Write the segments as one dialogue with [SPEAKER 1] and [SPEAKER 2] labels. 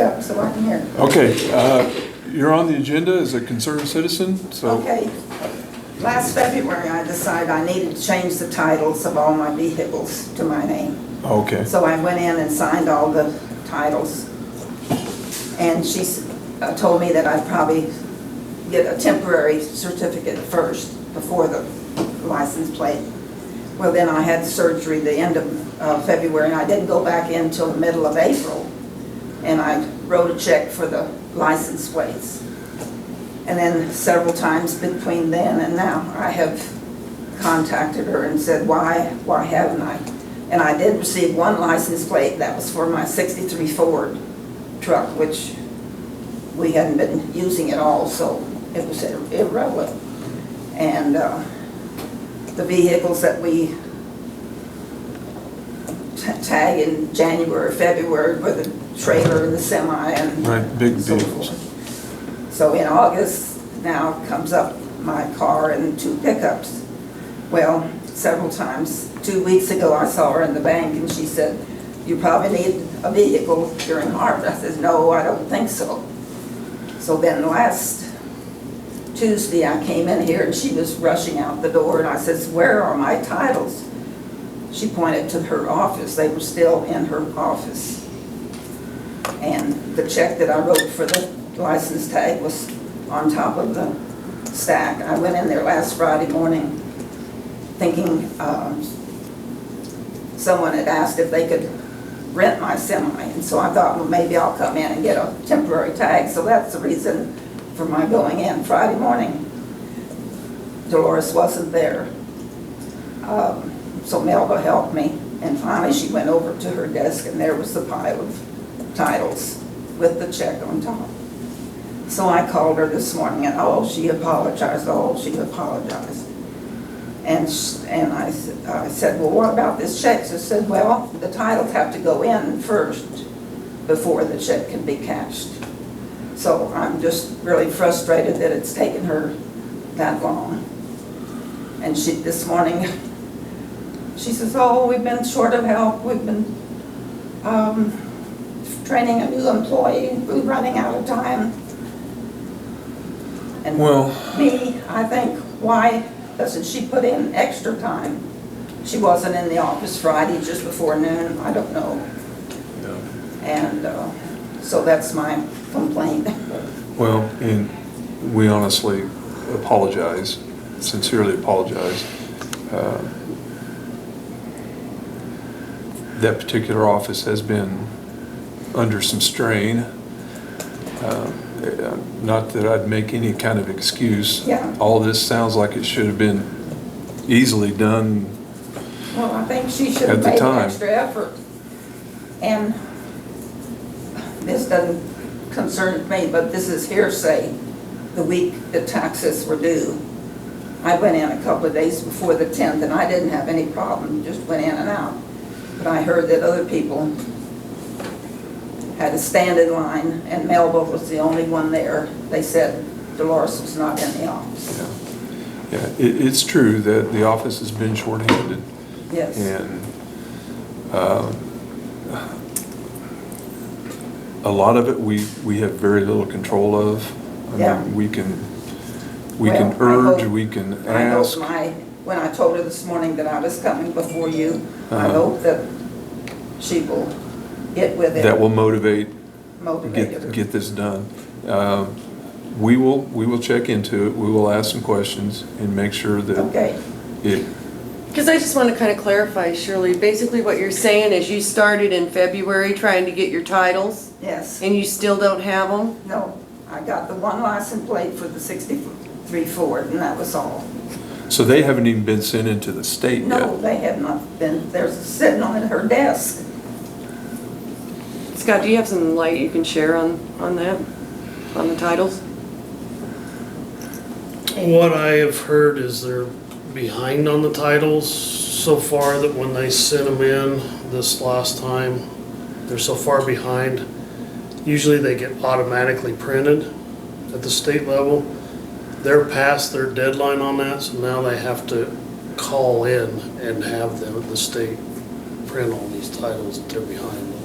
[SPEAKER 1] up so I can hear.
[SPEAKER 2] Okay, you're on the agenda as a concerned citizen, so.
[SPEAKER 1] Okay. Last February, I decided I needed to change the titles of all my vehicles to my name.
[SPEAKER 2] Okay,
[SPEAKER 1] So I went in and signed all the titles. And she told me that I'd probably get a temporary certificate first before the license plate. Well, then I had surgery the end of February, and I didn't go back in until the middle of April. And I wrote a check for the license plates. And then several times between then and now, I have contacted her and said, why haven't I? And I did receive one license plate that was for my '63 Ford truck, which we hadn't been using at all, so it was irrelevant. And the vehicles that we tag in January, February were the trailer and the semi and
[SPEAKER 2] right, big
[SPEAKER 1] so
[SPEAKER 2] vehicles.
[SPEAKER 1] forth. So in August, now comes up my car and 2 pickups. Well, several times. 2 weeks ago, I saw her in the bank and she said, you probably need a vehicle during harvest. I said, no, I don't think so. So then last Tuesday, I came in here and she was rushing out the door and I says, where are my titles? She pointed to her office. They were still in her office. And the check that I wrote for the license tag was on top of the stack. I went in there last Friday morning thinking someone had asked if they could rent my semi, and so I thought, well, maybe I'll come in and get a temporary tag. So that's the reason for my going in Friday morning. Dolores wasn't there, so Melba helped me, and finally she went over to her desk and there was the pile of titles with the check on top. So I called her this morning and she apologized, she apologized. And I said, well, what about this check? She said, well, the titles have to go in first before the check can be cashed. So I'm just really frustrated that it's taken her that long. And this morning, she says, oh, we've been short of help. We've been training a new employee. We're running out of time. And me, I think, why doesn't she put in extra time? She wasn't in the office Friday just before noon, I don't know.
[SPEAKER 2] Yeah.
[SPEAKER 1] And so that's my complaint.
[SPEAKER 2] Well, and we honestly apologize, sincerely apologize. That particular office has been under some strain. Not that I'd make any kind of excuse.
[SPEAKER 1] Yeah.
[SPEAKER 2] All this sounds like it should have been easily done.
[SPEAKER 1] Well, I think she should
[SPEAKER 2] At
[SPEAKER 1] have
[SPEAKER 2] the
[SPEAKER 1] made
[SPEAKER 2] time.
[SPEAKER 1] extra effort. And this doesn't concern me, but this is hearsay. The week the taxes were due, I went in a couple of days before the 10th and I didn't have any problem, just went in and out. But I heard that other people had to stand in line and Melba was the only one there. They said Dolores was not in the office.
[SPEAKER 2] Yeah, it's true that the office has been shorthanded.
[SPEAKER 1] Yes.
[SPEAKER 2] And a lot of it we have very little control of. I
[SPEAKER 1] Yeah.
[SPEAKER 2] mean, we can
[SPEAKER 1] Well,
[SPEAKER 2] urge,
[SPEAKER 1] I hope-
[SPEAKER 2] we can
[SPEAKER 1] I hope
[SPEAKER 2] ask.
[SPEAKER 1] when I told her this morning that I was coming before you, I
[SPEAKER 2] Uh-huh.
[SPEAKER 1] hope that she will get with it.
[SPEAKER 2] That will motivate
[SPEAKER 1] her.
[SPEAKER 2] get this done. We will check into it. We will ask some questions and make sure that
[SPEAKER 1] Okay.
[SPEAKER 2] it.
[SPEAKER 3] Because I just want to kind of clarify, Shirley, basically what you're saying is you started in February trying to get your titles
[SPEAKER 1] Yes.
[SPEAKER 3] and you still don't have them?
[SPEAKER 1] No, I got the one license plate for the '63 Ford, and that was all.
[SPEAKER 2] So they haven't even been sent into the state yet.
[SPEAKER 1] No, they have not been. They're sitting on her desk.
[SPEAKER 3] Scott, do you have some light you can share on that, on the titles?
[SPEAKER 4] What I have heard is they're behind on the titles so far that when they sent them in this last time, they're so far behind. Usually they get automatically printed at the state level. They're past their deadline on that, so now they have to call in and have the state print all these titles that they're behind on.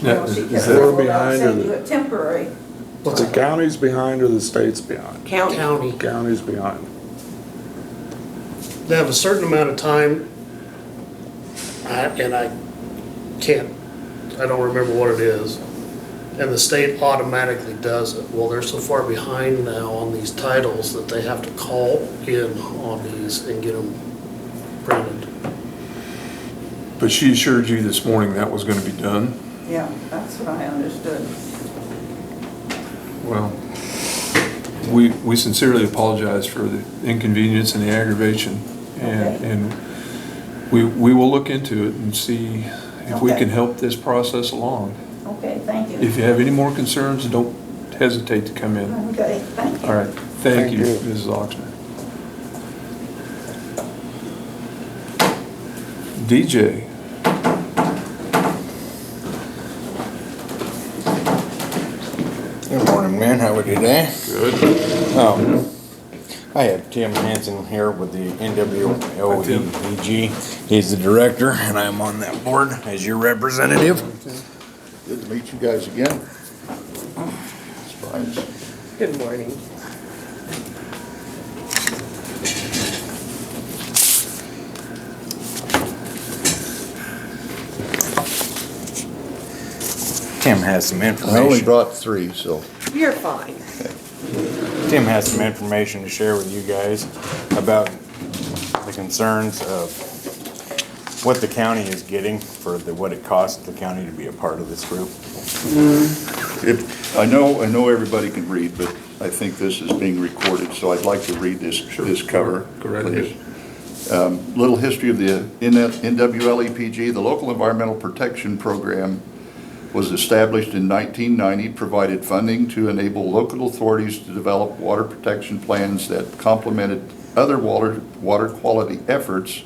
[SPEAKER 1] Well, she
[SPEAKER 2] Is
[SPEAKER 1] kept
[SPEAKER 2] that-
[SPEAKER 1] saying,
[SPEAKER 5] We're
[SPEAKER 1] well, I'll
[SPEAKER 5] behind
[SPEAKER 1] send
[SPEAKER 5] or
[SPEAKER 1] you a temporary.
[SPEAKER 4] What's
[SPEAKER 5] The
[SPEAKER 4] that?
[SPEAKER 5] county's behind or the state's behind?
[SPEAKER 3] County.
[SPEAKER 4] County.
[SPEAKER 5] County's behind.
[SPEAKER 4] They have a certain amount of time, and I can't, I don't remember what it is, and the state automatically does it. Well, they're so far behind now on these titles that they have to call in on these and get them printed.
[SPEAKER 2] But she assured you this morning that was gonna be done?
[SPEAKER 1] Yeah, that's what I understood.
[SPEAKER 2] Well, we sincerely apologize for the inconvenience and the aggravation.
[SPEAKER 1] Okay.
[SPEAKER 2] And we will look into it and see if we
[SPEAKER 1] Okay.
[SPEAKER 2] can help this process along.
[SPEAKER 1] Okay, thank you.
[SPEAKER 2] If you have any more concerns, don't hesitate to come in.
[SPEAKER 1] Okay, thank you.
[SPEAKER 2] All right, thank
[SPEAKER 5] Thank
[SPEAKER 2] you,
[SPEAKER 5] you.
[SPEAKER 2] Mrs. Oxner. DJ,
[SPEAKER 6] Good morning, man. How are you today?
[SPEAKER 2] good.
[SPEAKER 6] I have Tim Hansen here with the
[SPEAKER 2] Hi, Tim.
[SPEAKER 6] NWOEG. He's the director, and I'm on that board as your representative.
[SPEAKER 7] Good to meet you guys again. Surprise.
[SPEAKER 3] Good morning.
[SPEAKER 6] Tim has some
[SPEAKER 7] I only
[SPEAKER 6] information.
[SPEAKER 7] brought 3, so
[SPEAKER 3] You're fine.
[SPEAKER 6] Tim has some information to share with you guys about the concerns of what the county is getting for what it costs the county to be a part of this group.
[SPEAKER 7] I know everybody can read, but I think this is being recorded, so I'd like to read this cover,
[SPEAKER 2] Go right ahead.
[SPEAKER 7] please. Little history of the NWLEPG. The Local Environmental Protection Program was established in 1990, provided funding to enable local authorities to develop water protection plans that complemented other water quality efforts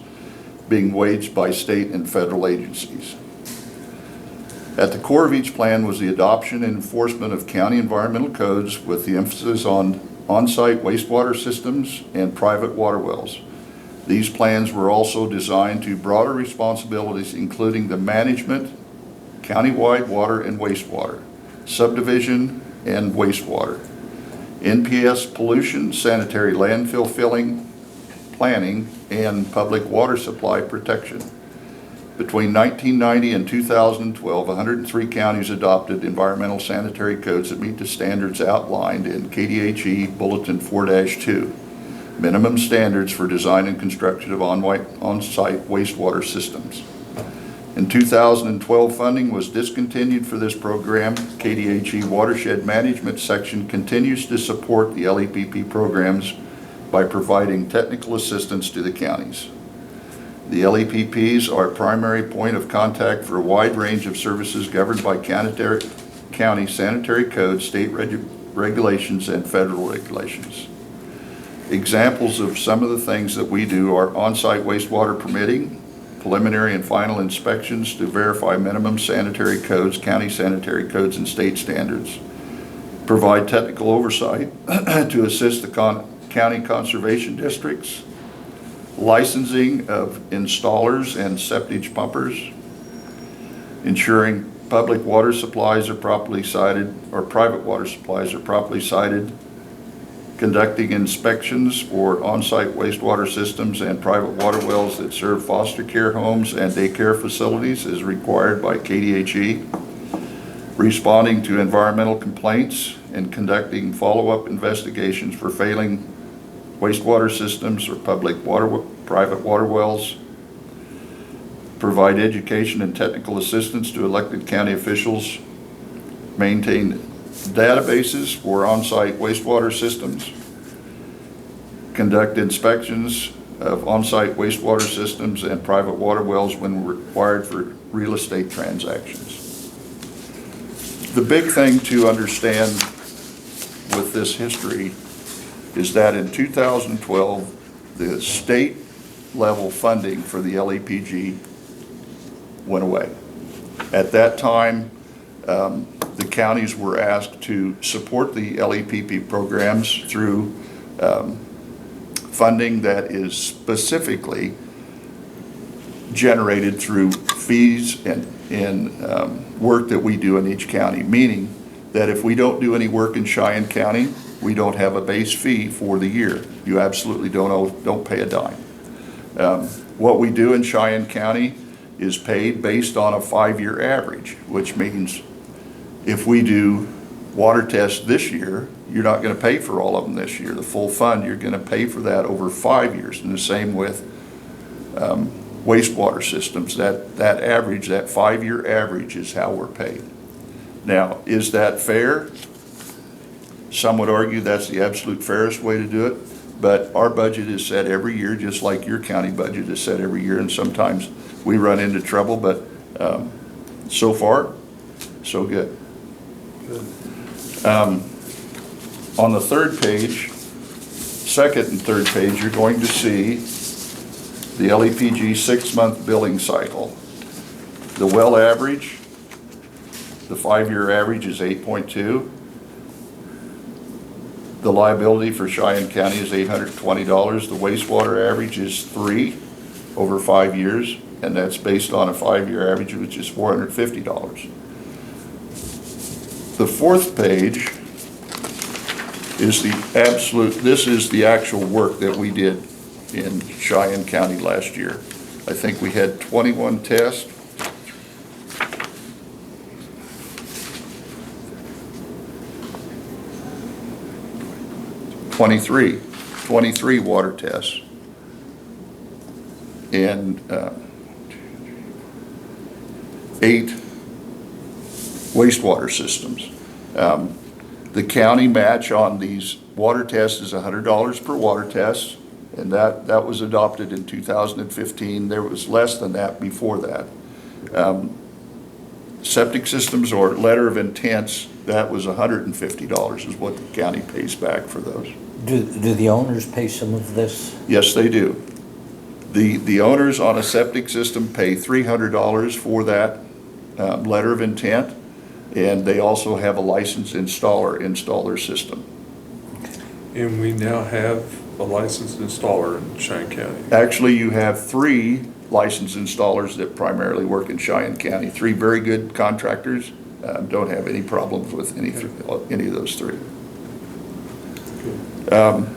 [SPEAKER 7] being waged by state and federal agencies. At the core of each plan was the adoption and enforcement of county environmental codes with the emphasis on on-site wastewater systems and private water wells. These plans were also designed to broader responsibilities, including the management, countywide water and wastewater, subdivision and wastewater, NPS pollution, sanitary landfill filling, planning, and public water supply protection. Between 1990 and 2012, 103 counties adopted environmental sanitary codes that meet the standards outlined in KDHE Bulletin 4-2, minimum standards for design and construction of on-site wastewater systems. In 2012, funding was discontinued for this program. KDHE Watershed Management Section continues to support the LEPP programs by providing technical assistance to the counties. The LEPPs are a primary point of contact for a wide range of services governed by county sanitary codes, state regulations, and federal regulations. Examples of some of the things that we do are on-site wastewater permitting, preliminary and final inspections to verify minimum sanitary codes, county sanitary codes, and state standards. Provide technical oversight to assist the county conservation districts. Licensing of installers and septic pumpers. Ensuring public water supplies are properly cited, or private water supplies are properly cited. Conducting inspections for on-site wastewater systems and private water wells that serve foster care homes and daycare facilities as required by KDHE. Responding to environmental complaints and conducting follow-up investigations for failing wastewater systems or private water wells. Provide education and technical assistance to elected county officials. Maintain databases for on-site wastewater systems. Conduct inspections of on-site wastewater systems and private water wells when required for real estate transactions. The big thing to understand with this history is that in 2012, the state level funding for the LEPG went away. At that time, the counties were asked to support the LEPP programs through funding that is specifically generated through fees and work that we do in each county, meaning that if we don't do any work in Cheyenne County, we don't have a base fee for the year. You absolutely don't pay a dime. What we do in Cheyenne County is paid based on a 5-year average, which means if we do water tests this year, you're not going to pay for all of them this year. The full fund, you're going to pay for that over 5 years. And the same with wastewater systems. That average, that 5-year average is how we're paid. Now, is that fair? Some would argue that's the absolute fairest way to do it, but our budget is set every year, just like your county budget is set every year, and sometimes we run into trouble, but so far, so good. On the third page, second and third page, you're going to see the LEPG 6-month billing cycle. The well average, the 5-year average is 8.2. The liability for Cheyenne County is $820. The wastewater average is 3 over 5 years, and that's based on a 5-year average, which is $450. The fourth page is this is the actual work that we did in Cheyenne County last year. I think we had 21 tests. Twenty-three water tests. And 8 wastewater systems. The county match on these water tests is $100 per water test, and that was adopted in 2015. There was less than that before that. Septic systems or letter of intents, that was $150 is what the county pays back for those.
[SPEAKER 8] Do the owners pay some of this?
[SPEAKER 7] Yes, they do. The owners on a septic system pay $300 for that letter of intent, and they also have a licensed installer install their system.
[SPEAKER 2] And we now have a licensed installer in Cheyenne County.
[SPEAKER 7] Actually, you have 3 licensed installers that primarily work in Cheyenne County. 3 very good contractors, don't have any problems with any of those 3.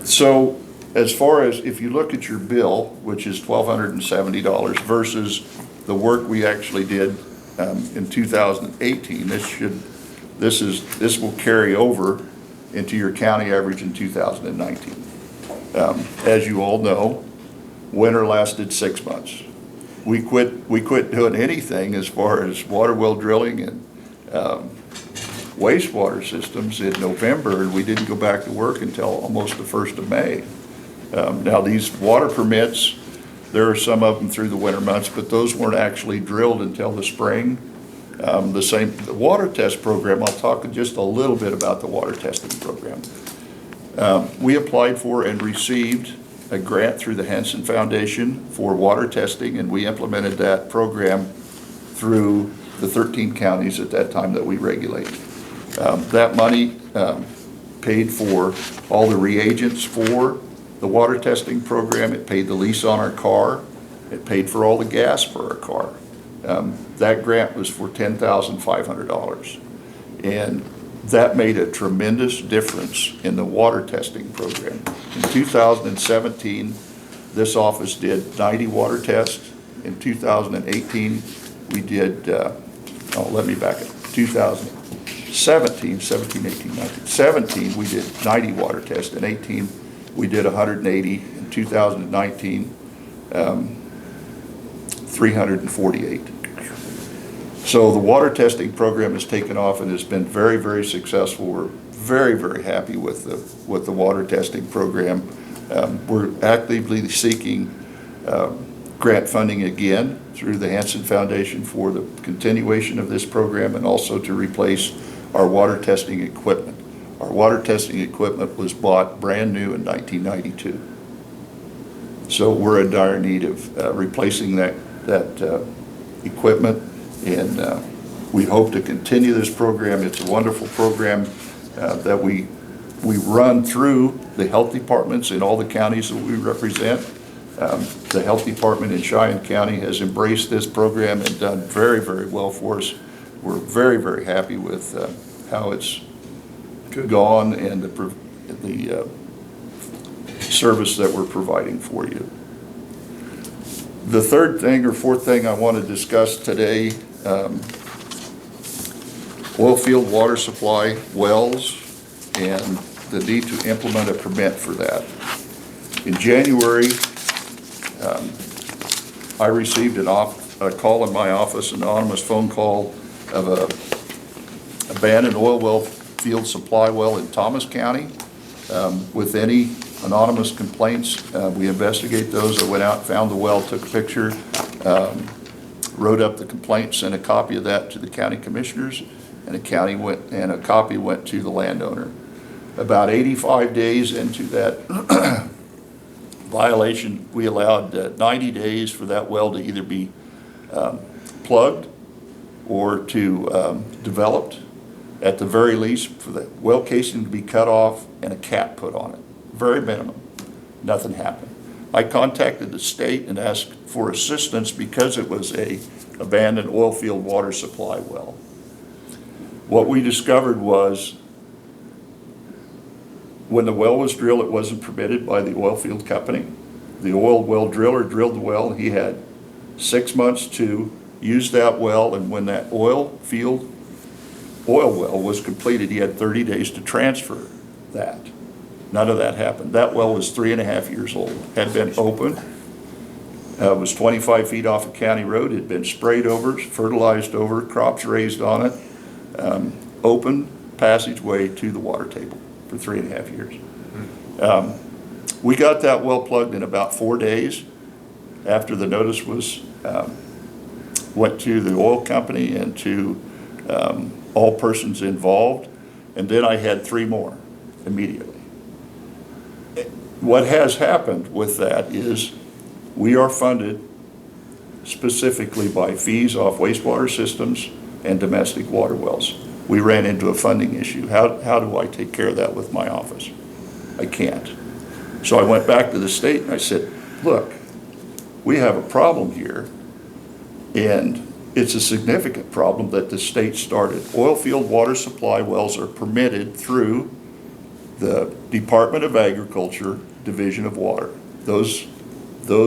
[SPEAKER 7] So as far as if you look at your bill, which is $1,270 versus the work we actually did in 2018, this will carry over into your county average in 2019. As you all know, winter lasted 6 months. We quit doing anything as far as water well drilling and wastewater systems in November, and we didn't go back to work until almost the 1st of May. Now these water permits, there are some of them through the winter months, but those weren't actually drilled until the spring. The water test program, I'll talk just a little bit about the water testing program. We applied for and received a grant through the Hansen Foundation for water testing, and we implemented that program through the 13 counties at that time that we regulate. That money paid for all the reagents for the water testing program. It paid the lease on our car. It paid for all the gas for our car. That grant was for $10,500. And that made a tremendous difference in the water testing program. In 2017, this office did 90 water tests. In 2018, we did, let me back up, 17, we did 90 water tests. In 18, we did 180. In 2019, 348. So the water testing program has taken off and has been very, very successful. We're very, very happy with the water testing program. We're actively seeking grant funding again through the Hansen Foundation for the continuation of this program and also to replace our water testing equipment. Our water testing equipment was bought brand new in 1992. So we're in dire need of replacing that equipment, and we hope to continue this program. It's a wonderful program that we run through the health departments in all the counties that we represent. The Health Department in Cheyenne County has embraced this program and done very, very well for us. We're very, very happy with how it's gone and the service that we're providing for you. The third thing or fourth thing I want to discuss today, oil field water supply wells and the need to implement a permit for that. In January, I received a call in my office, an anonymous phone call of a abandoned oil well field supply well in Thomas County. With any anonymous complaints, we investigate those. I went out, found the well, took a picture, wrote up the complaint, sent a copy of that to the county commissioners, and a copy went to the landowner. About 85 days into that violation, we allowed 90 days for that well to either be plugged or to developed. At the very least, for the well casing to be cut off and a cap put on it. Very minimum. Nothing happened. I contacted the state and asked for assistance because it was a abandoned oil field water supply well. What we discovered was when the well was drilled, it wasn't permitted by the oil field company. The oil well driller drilled the well. He had 6 months to use that well, and when that oil well was completed, he had 30 days to transfer that. None of that happened. That well was 3.5 years old, had been opened, was 25 feet off a county road, had been sprayed over, fertilized over, crops raised on it, open passageway to the water table for 3.5 years. We got that well plugged in about 4 days after the notice was went to the oil company and to all persons involved, and then I had 3 more immediately. What has happened with that is we are funded specifically by fees off wastewater systems and domestic water wells. We ran into a funding issue. How do I take care of that with my office? I can't. So I went back to the state and I said, look, we have a problem here, and it's a significant problem that the state started. Oil field water supply wells are permitted through the Department of Agriculture Division of Water. Those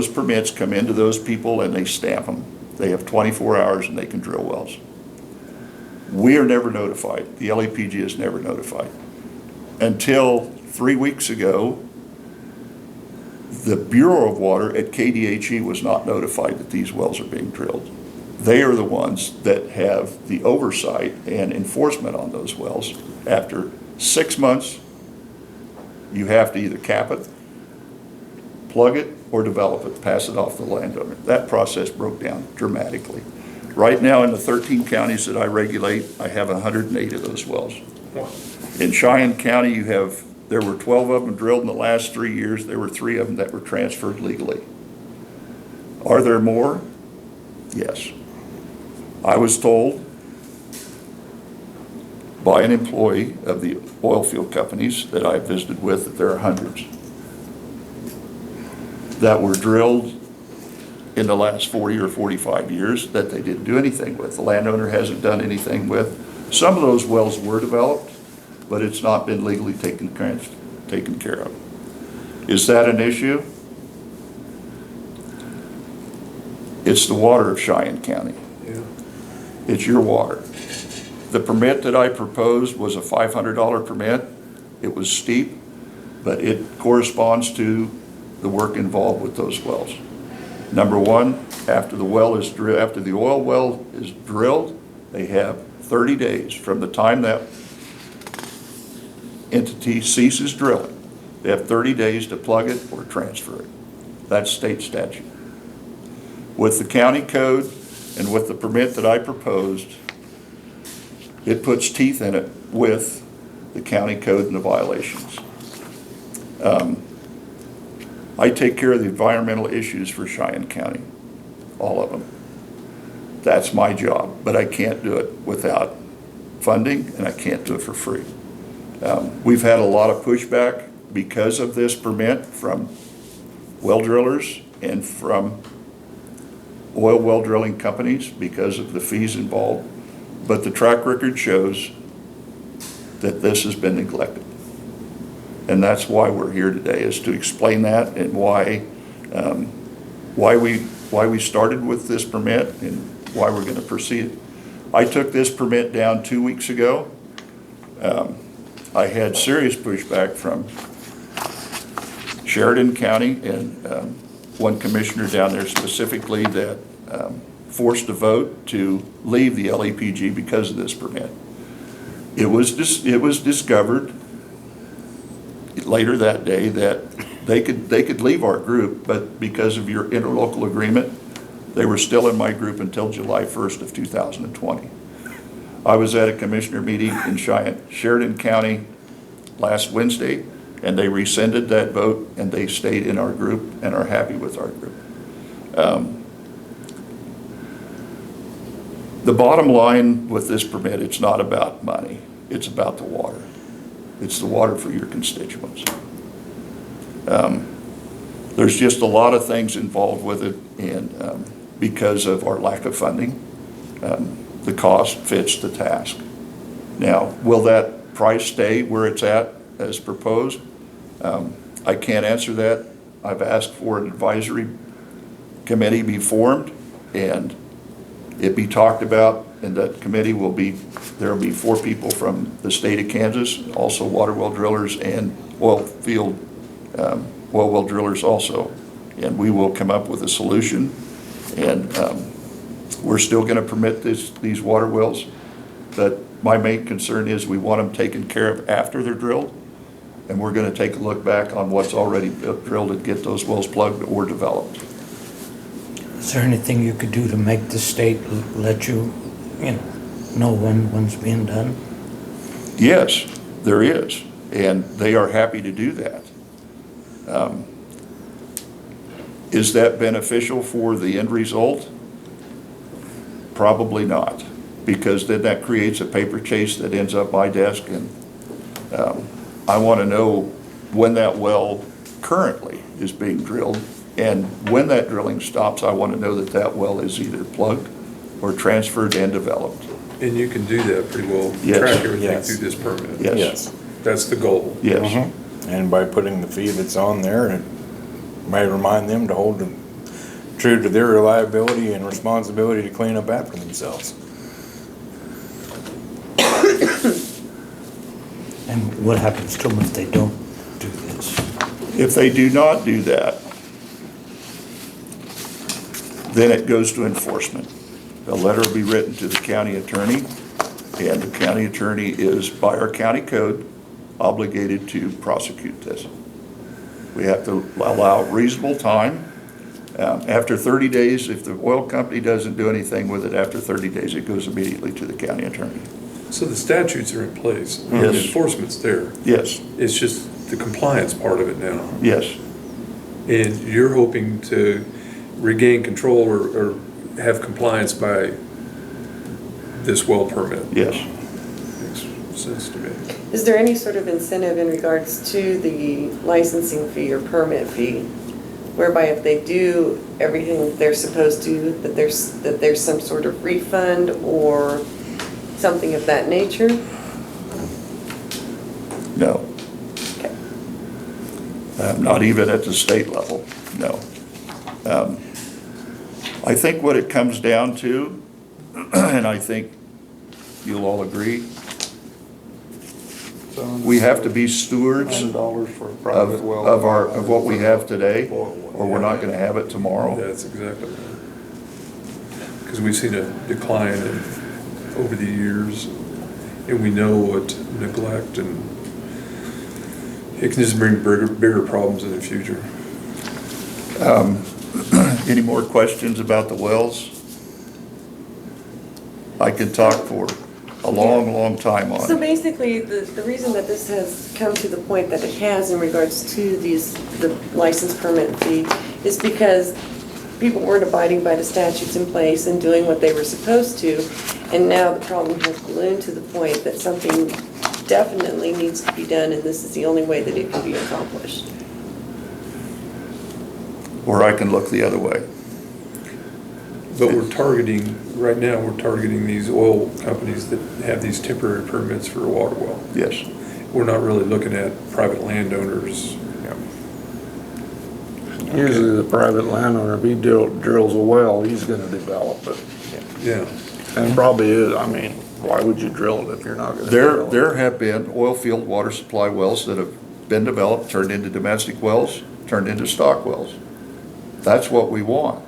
[SPEAKER 7] permits come into those people and they stamp them. They have 24 hours and they can drill wells. We are never notified. The LAPG is never notified. Until 3 weeks ago, the Bureau of Water at KDHE was not notified that these wells are being drilled. They are the ones that have the oversight and enforcement on those wells. After 6 months, you have to either cap it, plug it, or develop it, pass it off to the landowner. That process broke down dramatically. Right now in the 13 counties that I regulate, I have 108 of those wells. In Cheyenne County, there were 12 of them drilled in the last 3 years. There were 3 of them that were transferred legally. Are there more? Yes. I was told by an employee of the oil field companies that I visited with that there are hundreds that were drilled in the last 40 or 45 years that they didn't do anything with. The landowner hasn't done anything with. Some of those wells were developed, but it's not been legally taken care of. Is that an issue? It's the water of Cheyenne County.
[SPEAKER 2] Yeah.
[SPEAKER 7] It's your water. The permit that I proposed was a $500 permit. It was steep, but it corresponds to the work involved with those wells. Number one, after the oil well is drilled, they have 30 days from the time that entity ceases drilling. They have 30 days to plug it or transfer it. That's state statute. With the county code and with the permit that I proposed, it puts teeth in it with the county code and the violations. I take care of the environmental issues for Cheyenne County, all of them. That's my job, but I can't do it without funding, and I can't do it for free. We've had a lot of pushback because of this permit from well drillers and from oil well drilling companies because of the fees involved, but the track record shows that this has been neglected. And that's why we're here today, is to explain that and why we started with this permit and why we're gonna proceed. I took this permit down 2 weeks ago. I had serious pushback from Sheridan County and one commissioner down there specifically that forced a vote to leave the LEPG because of this permit. It was discovered later that day that they could leave our group, but because of your interlocal agreement, they were still in my group until July 1st of 2020. I was at a commissioner meeting in Sheridan County last Wednesday, and they rescinded that vote, and they stayed in our group and are happy with our group. The bottom line with this permit, it's not about money, it's about the water. It's the water for your constituents. There's just a lot of things involved with it, and because of our lack of funding, the cost fits the task. Now, will that price stay where it's at as proposed? I can't answer that. I've asked for an advisory committee be formed and it be talked about, and that committee will be, there will be 4 people from the state of Kansas, also water well drillers and oil well drillers also. And we will come up with a solution, and we're still gonna permit these water wells, but my main concern is we want them taken care of after they're drilled, and we're gonna take a look back on what's already drilled and get those wells plugged or developed.
[SPEAKER 8] Is there anything you could do to make the state let you know when one's being done?
[SPEAKER 7] Yes, there is, and they are happy to do that. Is that beneficial for the end result? Probably not, because then that creates a paper chase that ends up my desk, and I want to know when that well currently is being drilled, and when that drilling stops, I want to know that that well is either plugged or transferred and developed.
[SPEAKER 2] And you can do that pretty well,
[SPEAKER 7] Yes.
[SPEAKER 2] track everything
[SPEAKER 6] Yes.
[SPEAKER 2] through this permit.
[SPEAKER 7] Yes.
[SPEAKER 2] That's the goal.
[SPEAKER 7] Yes.
[SPEAKER 6] And by putting the fee that's on there, it may remind them to hold them true to their reliability and responsibility to clean up after themselves.
[SPEAKER 8] And what happens to them if they don't do this?
[SPEAKER 7] If they do not do that, then it goes to enforcement. A letter will be written to the county attorney, and the county attorney is, by our county code, obligated to prosecute this. We have to allow reasonable time. After 30 days, if the oil company doesn't do anything with it, after 30 days, it goes immediately to the county attorney.
[SPEAKER 2] So the statutes are in place.
[SPEAKER 7] Yes.
[SPEAKER 2] The enforcement's there.
[SPEAKER 7] Yes,
[SPEAKER 2] It's just the compliance part of it now.
[SPEAKER 7] yes,
[SPEAKER 2] And you're hoping to regain control or have compliance by this well permit.
[SPEAKER 7] yes.
[SPEAKER 2] Makes sense to me.
[SPEAKER 3] Is there any sort of incentive in regards to the licensing fee or permit fee, whereby if they do everything that they're supposed to, that there's some sort of refund or something of that nature?
[SPEAKER 7] No.
[SPEAKER 3] Okay.
[SPEAKER 7] Not even at the state level, no. I think what it comes down to, and I think you'll all agree, we have to be stewards
[SPEAKER 5] $100 for a private well.
[SPEAKER 7] of what we have today, or we're not gonna have it tomorrow.
[SPEAKER 2] That's exactly right. Because we've seen a decline over the years, and we know what neglect and it can just bring bigger problems in the future.
[SPEAKER 7] Any more questions about the wells? I could talk for a long time on
[SPEAKER 3] So
[SPEAKER 7] it.
[SPEAKER 3] basically, the reason that this has come to the point that it has in regards to the license permit fee is because people weren't abiding by the statutes in place and doing what they were supposed to. And now the problem has ballooned to the point that something definitely needs to be done, and this is the only way that it can be accomplished.
[SPEAKER 7] or I can look the other way.
[SPEAKER 2] But we're targeting, right now, we're targeting these oil companies that have these temporary permits for a water well.
[SPEAKER 7] Yes.
[SPEAKER 2] We're not really looking at private landowners.
[SPEAKER 5] Usually the private landowner, if he drills a well, he's gonna develop it.
[SPEAKER 2] Yeah,
[SPEAKER 5] And probably is, I mean, why would you drill it if you're not gonna drill it?
[SPEAKER 7] There have been oil field water supply wells that have been developed, turned into domestic wells, turned into stock wells. That's what we want.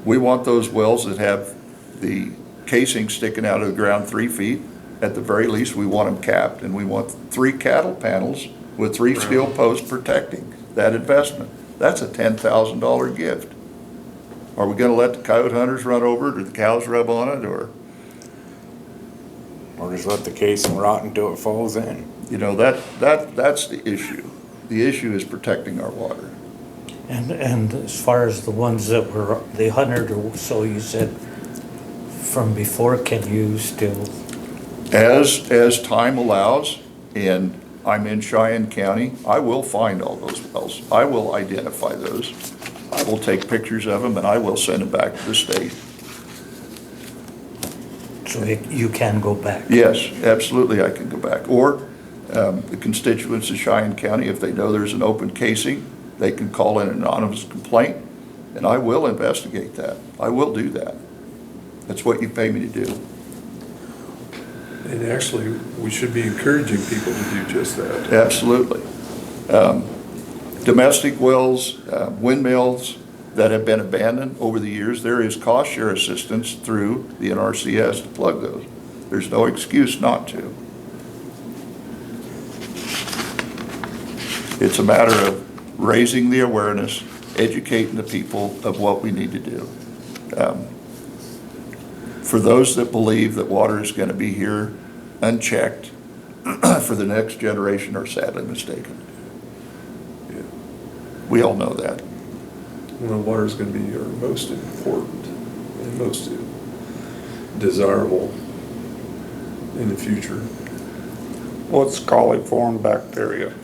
[SPEAKER 7] We want those wells that have the casing sticking out of the ground 3 feet. At the very least, we want them capped, and we want 3 cattle panels with 3 steel posts protecting that investment. That's a $10,000 gift. Are we gonna let the coyote hunters run over it, or the cows rub on it, or,
[SPEAKER 6] Or just let the casing rot until it falls in.
[SPEAKER 7] you know, that's the issue. The issue is protecting our water.
[SPEAKER 8] And as far as the ones that were, the 100 or so you said from before, can you still?
[SPEAKER 7] As time allows, and I'm in Cheyenne County, I will find all those wells. I will identify those. I will take pictures of them, and I will send them back to the state.
[SPEAKER 8] So you can go back?
[SPEAKER 7] Yes, absolutely, I can go back. Or the constituents of Cheyenne County, if they know there's an open casing, they can call in an anonymous complaint, and I will investigate that. I will do that. That's what you pay me to do.
[SPEAKER 2] and actually, we should be encouraging people to do just that.
[SPEAKER 7] Absolutely. Domestic wells, windmills that have been abandoned over the years, there is cost share assistance through the NRCS to plug those. There's no excuse not to. It's a matter of raising the awareness, educating the people of what we need to do. For those that believe that water is going to be here unchecked for the next generation are sadly mistaken.
[SPEAKER 2] Yeah.
[SPEAKER 7] We all know that.
[SPEAKER 2] Well, water is going to be our most important and most desirable in the future.
[SPEAKER 5] What's coliform bacteria?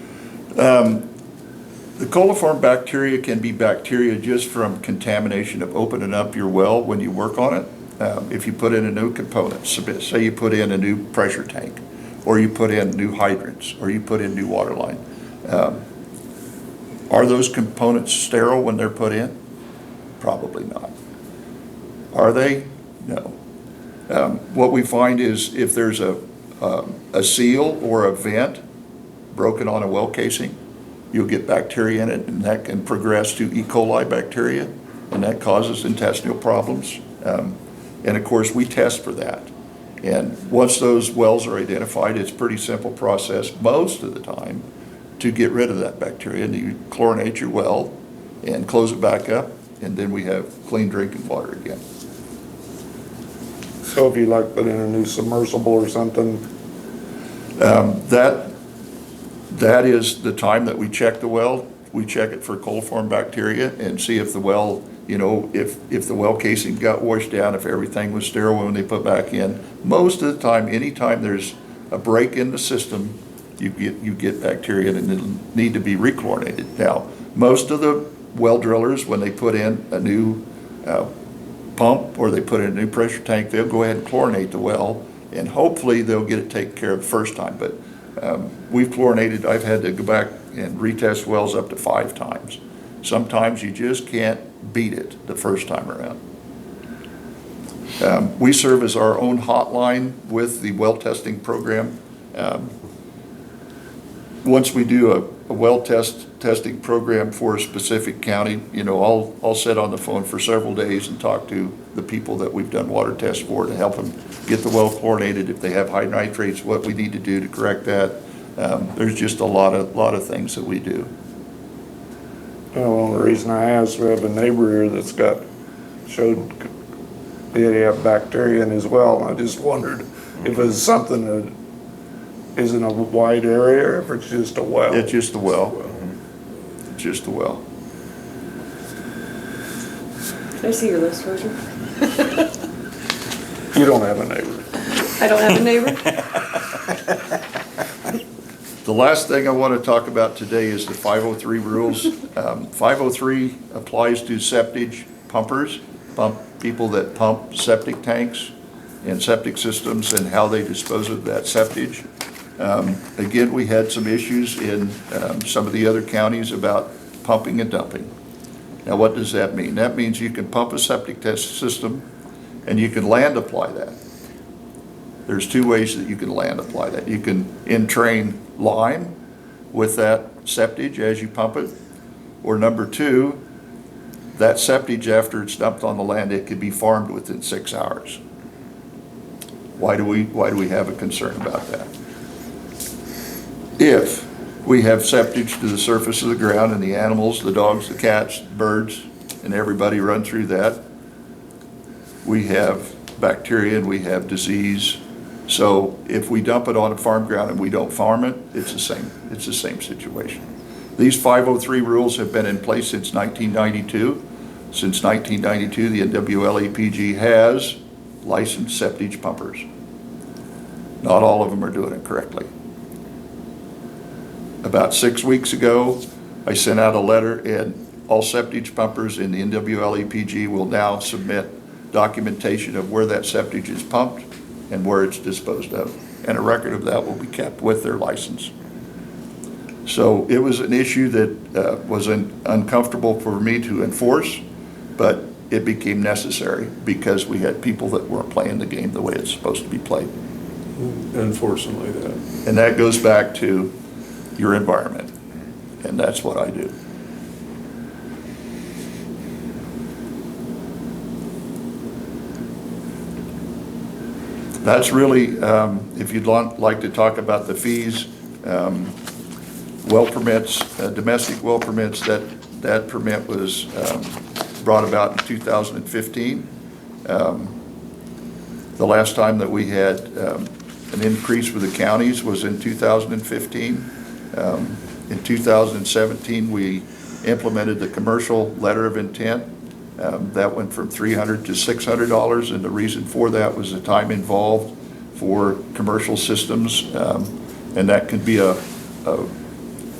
[SPEAKER 7] The coliform bacteria can be bacteria just from contamination of opening up your well when you work on it. If you put in a new component, say you put in a new pressure tank, or you put in new hydrants, or you put in new water line. Are those components sterile when they're put in? Probably not. Are they? No. What we find is if there's a seal or a vent broken on a well casing, you'll get bacteria in it, and that can progress to E. coli bacteria, and that causes intestinal problems. And of course, we test for that. And once those wells are identified, it's a pretty simple process most of the time to get rid of that bacteria. And you chlorinate your well and close it back up, and then we have clean drinking water again.
[SPEAKER 5] So if you like put in a new submersible or something,
[SPEAKER 7] That is the time that we check the well. We check it for coliform bacteria and see if the well, you know, if the well casing got washed down, if everything was sterile when they put back in. Most of the time, anytime there's a break in the system, you get bacteria and it'll need to be rechlorinated. Now, most of the well drillers, when they put in a new pump or they put in a new pressure tank, they'll go ahead and chlorinate the well, and hopefully they'll get it taken care of the first time. But we've chlorinated, I've had to go back and retest wells up to 5 times. Sometimes you just can't beat it the first time around. We serve as our own hotline with the well testing program. Once we do a well testing program for a specific county, you know, I'll sit on the phone for several days and talk to the people that we've done water tests for to help them get the well chlorinated. If they have high nitrates, what we need to do to correct that. There's just a lot of things that we do.
[SPEAKER 5] well, the reason I asked, we have a neighbor here that's showed that he had bacteria in his well, and I just wondered if it's something that isn't a wide area, or if it's just a well.
[SPEAKER 7] It's just a well. It's just a well.
[SPEAKER 3] Can I see your list, Roger?
[SPEAKER 5] You don't have a neighbor.
[SPEAKER 3] I don't have a neighbor?
[SPEAKER 7] The last thing I want to talk about today is the 503 rules. 503 applies to septic pumpers, people that pump septic tanks and septic systems and how they dispose of that septic. Again, we had some issues in some of the other counties about pumping and dumping. Now, what does that mean? That means you can pump a septic test system and you can land apply that. There's two ways that you can land apply that. You can entrain lime with that septic as you pump it, or number two, that septic after it's dumped on the land, it could be farmed within 6 hours. Why do we have a concern about that? If we have septic to the surface of the ground and the animals, the dogs, the cats, birds, and everybody run through that, we have bacteria and we have disease. So if we dump it on a farm ground and we don't farm it, it's the same situation. These 503 rules have been in place since 1992. Since 1992, the NWLAPG has licensed septic pumpers. Not all of them are doing it correctly. About 6 weeks ago, I sent out a letter, and all septic pumpers in the NWLAPG will now submit documentation of where that septic is pumped and where it's disposed of. And a record of that will be kept with their license. So it was an issue that was uncomfortable for me to enforce, but it became necessary because we had people that weren't playing the game the way it's supposed to be played.
[SPEAKER 2] Unfortunately, that.
[SPEAKER 7] And that goes back to your environment, and that's what I do. That's really, if you'd like to talk about the fees, well permits, domestic well permits, that permit was brought about in 2015. The last time that we had an increase with the counties was in 2015. In 2017, we implemented the commercial letter of intent. That went from $300 to $600, and the reason for that was the time involved for commercial systems, and that could be a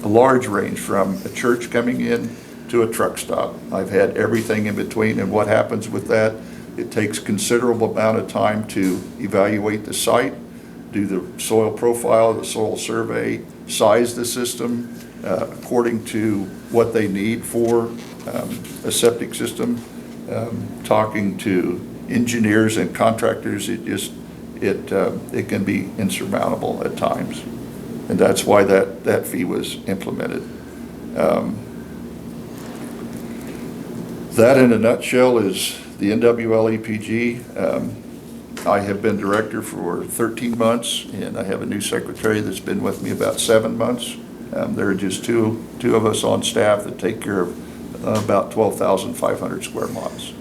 [SPEAKER 7] large range from a church coming in to a truck stop. I've had everything in between, and what happens with that, it takes considerable amount of time to evaluate the site, do the soil profile, the soil survey, size the system according to what they need for a septic system. Talking to engineers and contractors, it can be insurmountable at times, and that's why that fee was implemented. That in a nutshell is the NWLAPG. I have been director for 13 months, and I have a new secretary that's been with me about 7 months. There are just two of us on staff that take care of about 12,500 square miles.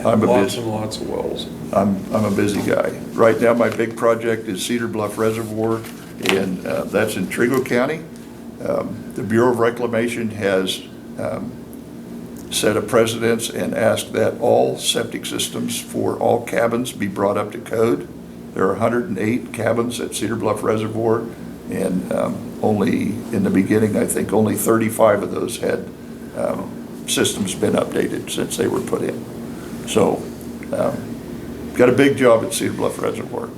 [SPEAKER 2] Lots and lots of wells.
[SPEAKER 7] I'm a busy guy. Right now, my big project is Cedar Bluff Reservoir, and that's in Trigo County. The Bureau of Reclamation has set a precedence and asked that all septic systems for all cabins be brought up to code. There are 108 cabins at Cedar Bluff Reservoir, and only in the beginning, I think only 35 of those had systems been updated since they were put in. So, got a big job at Cedar Bluff Reservoir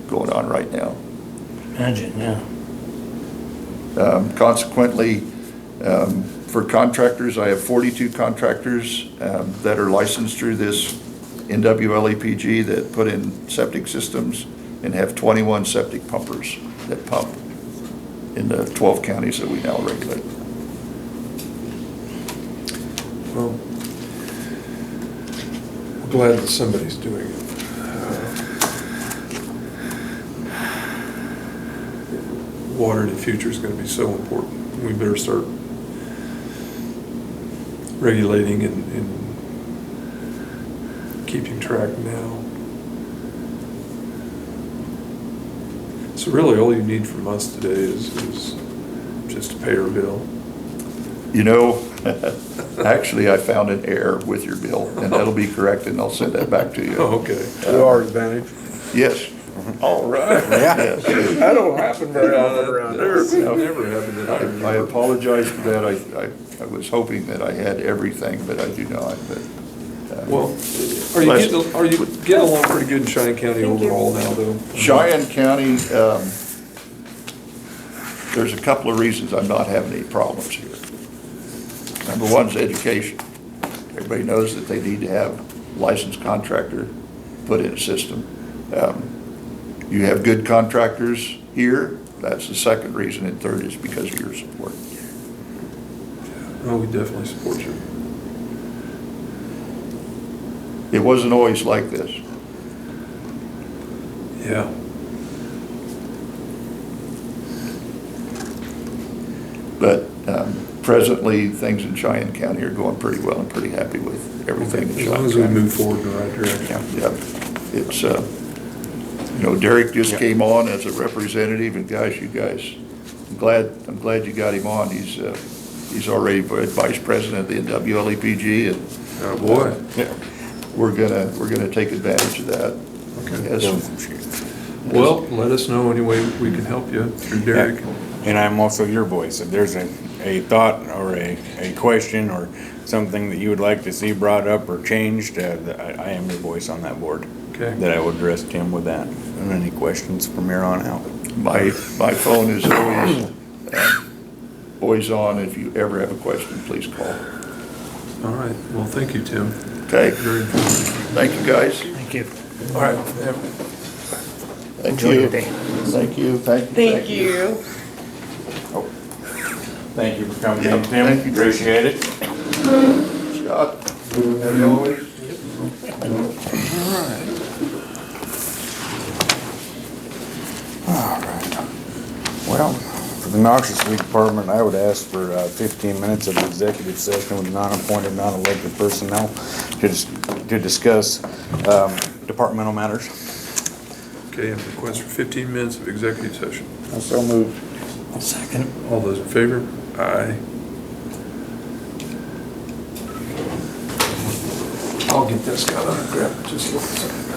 [SPEAKER 7] going on right now.
[SPEAKER 8] Imagine, yeah.
[SPEAKER 7] Consequently, for contractors, I have 42 contractors that are licensed through this NWLAPG that put in septic systems, and have 21 septic pumpers that pump in the 12 counties that we now regulate.
[SPEAKER 2] Well, I'm glad that somebody's doing it. Water in the future is going to be so important. We better start regulating and keeping track now. So really, all you need from us today is just to pay our bill.
[SPEAKER 7] You know, actually, I found an error with your bill, and that'll be corrected, and I'll send that back to you.
[SPEAKER 2] Oh, okay.
[SPEAKER 5] To our advantage.
[SPEAKER 7] Yes,
[SPEAKER 5] All right.
[SPEAKER 6] Yeah.
[SPEAKER 5] That don't happen very often around here.
[SPEAKER 2] Never happened that I
[SPEAKER 7] I
[SPEAKER 2] remember.
[SPEAKER 7] apologize for that. I was hoping that I had everything, but I do not, but.
[SPEAKER 2] Well, are you getting along pretty good in Cheyenne County
[SPEAKER 3] Thank you.
[SPEAKER 2] overall now, though?
[SPEAKER 7] Cheyenne County, there's a couple of reasons I'm not having any problems here. Number one is education. Everybody knows that they need to have licensed contractor put in a system. You have good contractors here, that's the second reason, and third is because of your support.
[SPEAKER 2] Oh, we definitely support you.
[SPEAKER 7] It wasn't always like this.
[SPEAKER 2] Yeah.
[SPEAKER 7] But presently, things in Cheyenne County are going pretty well. I'm pretty happy with everything in
[SPEAKER 2] As
[SPEAKER 7] Cheyenne
[SPEAKER 2] long as we
[SPEAKER 7] County.
[SPEAKER 2] move forward in the right direction.
[SPEAKER 7] Yeah, it's, Derek just came on as a representative, and guys, I'm glad you got him on. He's already vice president of the NWLEPG, and
[SPEAKER 2] Oh, boy.
[SPEAKER 7] we're gonna take advantage of that.
[SPEAKER 2] Okay.
[SPEAKER 7] Yes.
[SPEAKER 2] Well, let us know any way we can help you through Derek.
[SPEAKER 6] And I'm also your voice. If there's a thought or a question or something that you would like to see brought up or changed, I am your voice on that board.
[SPEAKER 2] Okay.
[SPEAKER 6] That I would address Tim with that. And any questions from here on out.
[SPEAKER 7] My phone is always on. If you ever have a question, please call.
[SPEAKER 2] All right. Well, thank you, Tim.
[SPEAKER 7] Okay,
[SPEAKER 2] Very informative.
[SPEAKER 7] thank you, guys.
[SPEAKER 8] Thank you.
[SPEAKER 2] All right.
[SPEAKER 7] Thank
[SPEAKER 8] Enjoy
[SPEAKER 7] you.
[SPEAKER 8] your day.
[SPEAKER 7] Thank you, thank you.
[SPEAKER 3] Thank you.
[SPEAKER 6] Thank you for coming
[SPEAKER 7] Yeah,
[SPEAKER 6] in, Tim.
[SPEAKER 7] thank you.
[SPEAKER 6] Appreciate it.
[SPEAKER 7] Scott, as always.
[SPEAKER 6] All right. Well, for the noxious weed department, I would ask for 15 minutes of executive session with non-appointed, non-elected personnel to discuss departmental matters.
[SPEAKER 2] Okay, and request for 15 minutes of executive session.
[SPEAKER 5] I so moved.
[SPEAKER 8] I'll second.
[SPEAKER 2] All those in favor? Aye. I'll get this guy on, grab it, just a second.